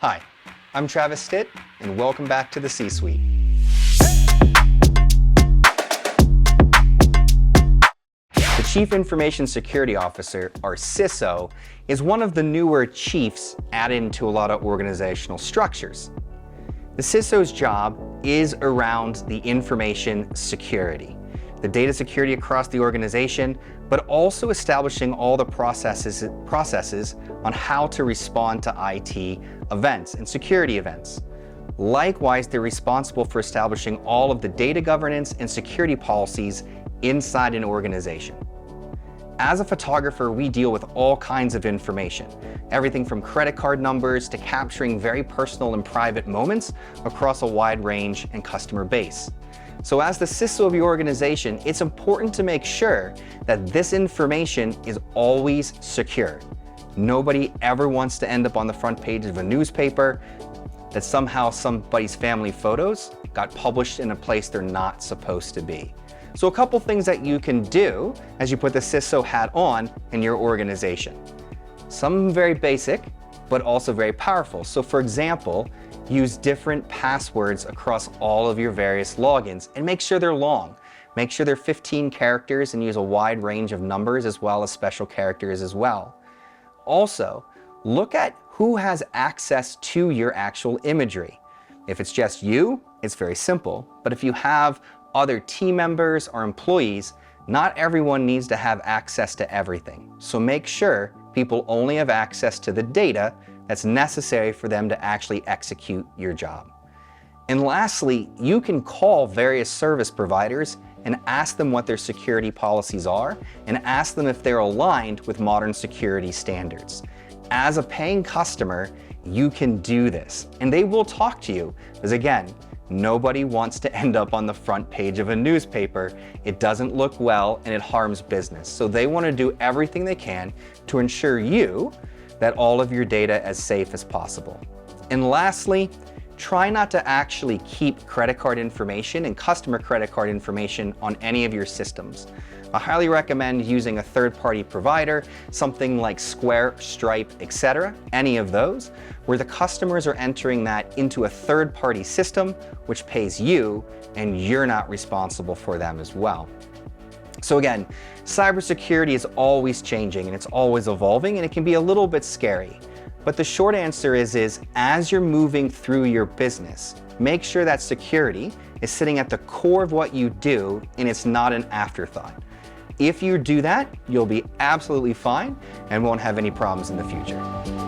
Hi, I'm Travis Stitt, and welcome back to the C-Suite. The Chief Information Security Officer, or CISO, is one of the newer chiefs added into a lot of organizational structures. The CISO's job is around the information security, the data security across the organization, but also establishing all the processes on how to respond to IT events and security events. Likewise, they're responsible for establishing all of the data governance and security policies inside an organization. As a photographer, we deal with all kinds of information, everything from credit card numbers to capturing very personal and private moments across a wide range and customer base. So as the CISO of your organization, it's important to make sure that this information is always secure. Nobody ever wants to end up on the front page of a newspaper that somehow somebody's family photos got published in a place they're not supposed to be. So a couple things that you can do as you put the CISO hat on in your organization. Some very basic, but also very powerful. So for example, use different passwords across all of your various logins and make sure they're long. Make sure they're 15 characters and use a wide range of numbers as well as special characters as well. Also, look at who has access to your actual imagery. If it's just you, it's very simple. But if you have other team members or employees, not everyone needs to have access to everything. So make sure people only have access to the data that's necessary for them to actually execute your job. And lastly, you can call various service providers and ask them what their security policies are and ask them if they're aligned with modern security standards. As a paying customer, you can do this and they will talk to you because again, nobody wants to end up on the front page of a newspaper. It doesn't look well and it harms business. So they want to do everything they can to ensure that all of your data as safe as possible. And lastly, try not to actually keep credit card information and customer credit card information on any of your systems. I highly recommend using a third-party provider, something like Square, Stripe, etc., any of those, where the customers are entering that into a third-party system, which pays you, and you're not responsible for them as well. So again, cybersecurity is always changing and it's always evolving and it can be a little bit scary. But the short answer is as you're moving through your business, make sure that security is sitting at the core of what you do and it's not an afterthought. If you do that, you'll be absolutely fine and won't have any problems in the future.